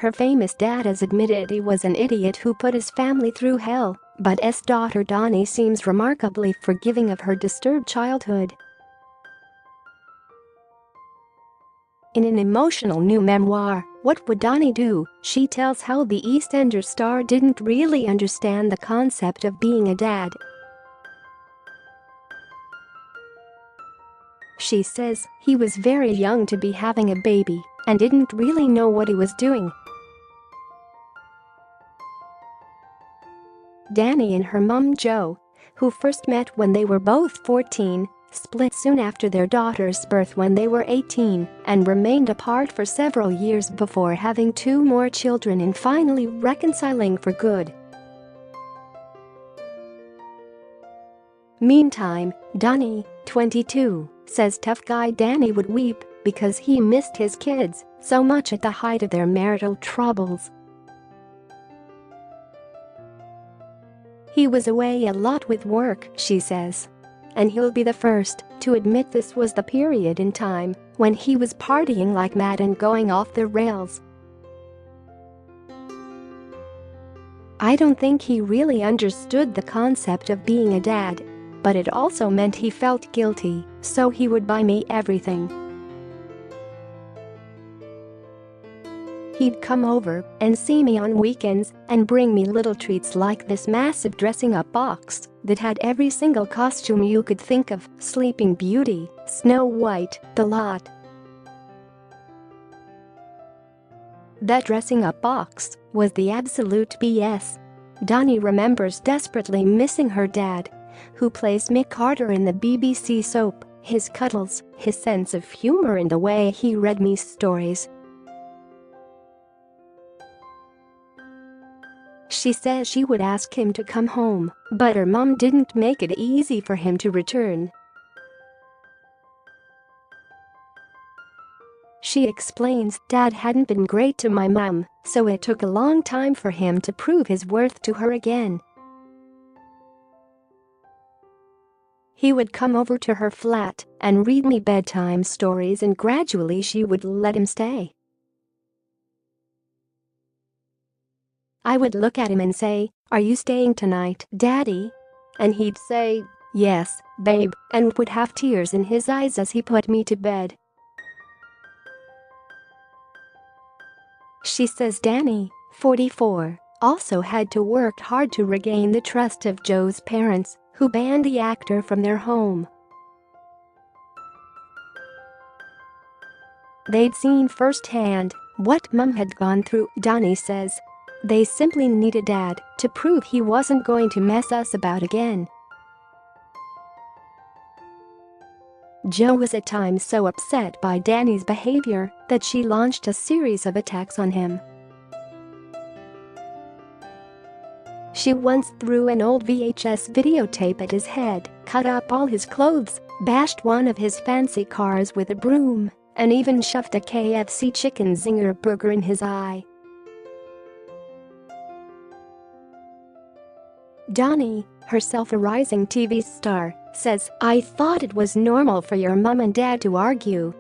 Her famous dad has admitted he was an idiot who put his family through hell, but S. daughter Dani seems remarkably forgiving of her disturbed childhood. In an emotional new memoir, What Would Dani Do?, she tells how the EastEnders star didn't really understand the concept of being a dad. She says he was very young to be having a baby and didn't really know what he was doing. Dani and her mum Jo, who first met when they were both 14, split soon after their daughter's birth when they were 18 and remained apart for several years before having 2 more children and finally reconciling for good. Meantime, Dani, 22, says tough guy Dani would weep because he missed his kids so much at the height of their marital troubles. He was away a lot with work, she says. And he'll be the first to admit this was the period in time when he was partying like mad and going off the rails. I don't think he really understood the concept of being a dad, but it also meant he felt guilty, so he would buy me everything. He'd come over and see me on weekends and bring me little treats like this massive dressing-up box that had every single costume you could think of: Sleeping Beauty, Snow White, the lot. That dressing-up box was the absolute BS. Dani remembers desperately missing her dad, who plays Mick Carter in the BBC soap, his cuddles, his sense of humour and the way he read me stories. She says she would ask him to come home, but her mum didn't make it easy for him to return. She explains Dad hadn't been great to my mum, so it took a long time for him to prove his worth to her again. He would come over to her flat and read me bedtime stories, and gradually she would let him stay. I would look at him and say, "Are you staying tonight, Daddy?" And he'd say, "Yes, babe," and would have tears in his eyes as he put me to bed. She says Dani, 44, also had to work hard to regain the trust of Joe's parents, who banned the actor from their home. They'd seen firsthand what Mum had gone through, Dani says. They simply needed Dad to prove he wasn't going to mess us about again. Joe was at times so upset by Dani's behaviour that she launched a series of attacks on him. She once threw an old VHS videotape at his head, cut up all his clothes, bashed one of his fancy cars with a broom, and even shoved a KFC chicken Zinger burger in his eye. Dani, herself a rising TV star, says, "I thought it was normal for your mum and dad to argue.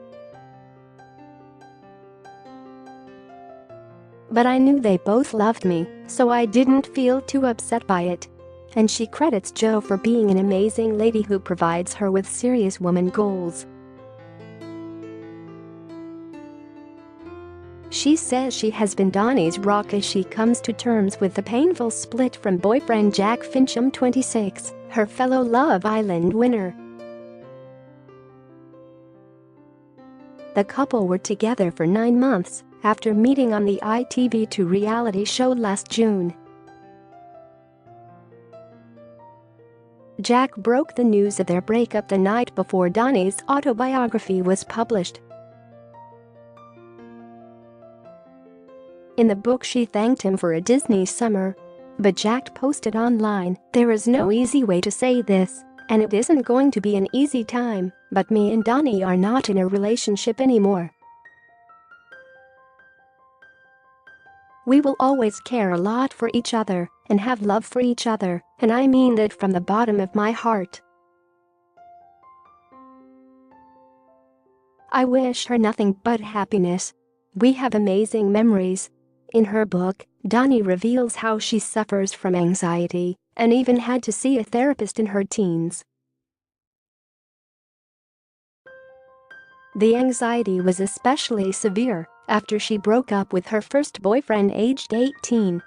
But I knew they both loved me, so I didn't feel too upset by it." And she credits Joe for being an amazing lady who provides her with serious woman goals. She says she has been Dani's rock as she comes to terms with the painful split from boyfriend Jack Fincham, 26, her fellow Love Island winner. The couple were together for 9 months after meeting on the ITV2 reality show last June. Jack broke the news of their breakup the night before Dani's autobiography was published. In the book, she thanked him for a Disney summer. But Jack posted online, "There is no easy way to say this, and it isn't going to be an easy time, but me and Dani are not in a relationship anymore. We will always care a lot for each other and have love for each other, and I mean that from the bottom of my heart. I wish her nothing but happiness. We have amazing memories. In her book, Dani reveals how she suffers from anxiety and even had to see a therapist in her teens. The anxiety was especially severe after she broke up with her first boyfriend aged 18.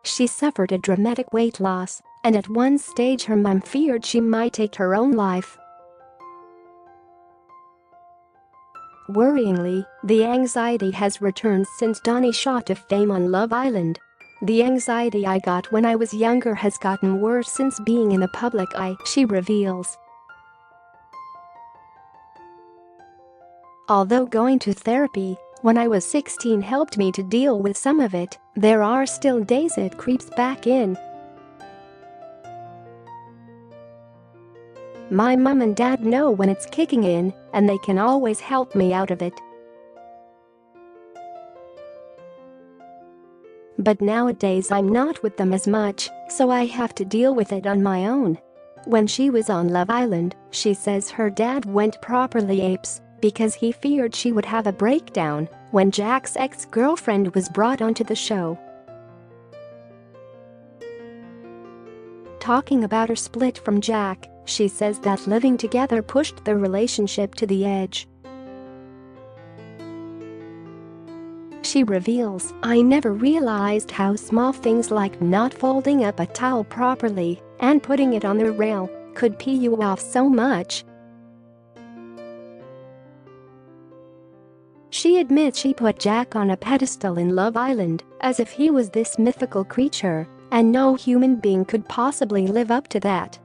She suffered a dramatic weight loss, and at one stage her mum feared she might take her own life. Worryingly, the anxiety has returned since Dani shot to fame on Love Island. "The anxiety I got when I was younger has gotten worse since being in the public eye," she reveals. Although going to therapy when I was 16 helped me to deal with some of it, there are still days it creeps back in. My mum and dad know when it's kicking in, and they can always help me out of it. But nowadays I'm not with them as much, so I have to deal with it on my own. When she was on Love Island, she says her dad went properly apes because he feared she would have a breakdown when Jack's ex-girlfriend was brought onto the show. Talking about her split from Jack, she says that living together pushed the relationship to the edge. She reveals, "I never realized how small things like not folding up a towel properly and putting it on the rail could pee you off so much." She admits she put Jack on a pedestal in Love Island, as if he was this mythical creature, and no human being could possibly live up to that.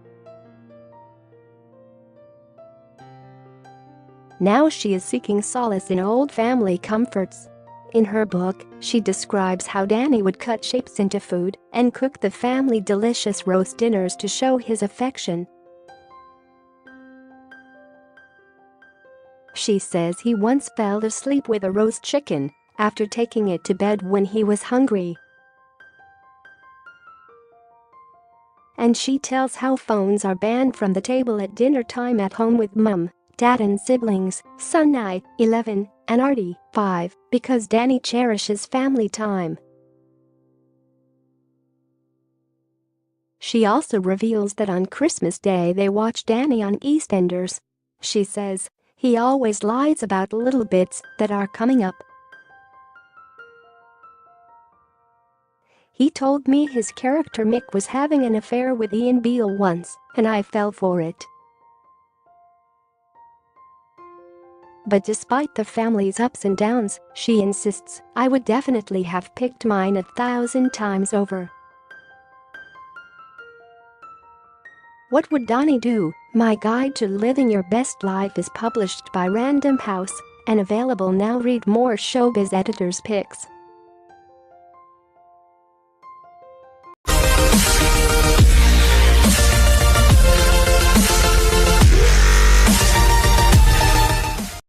Now she is seeking solace in old family comforts. In her book, she describes how Dani would cut shapes into food and cook the family delicious roast dinners to show his affection. She says he once fell asleep with a roast chicken after taking it to bed when he was hungry. And she tells how phones are banned from the table at dinner time at home with mum, dad and siblings, son 11, and Artie 5, because Dani cherishes family time. She also reveals that on Christmas Day they watch Dani on EastEnders. She says, "He always lies about little bits that are coming up. He told me his character Mick was having an affair with Ian Beale once, and I fell for it." But despite the family's ups and downs, she insists, "I would definitely have picked mine 1,000 times over." What Would Dani Do? My Guide to Living Your Best Life is published by Random House and available now. Read more showbiz editors' picks.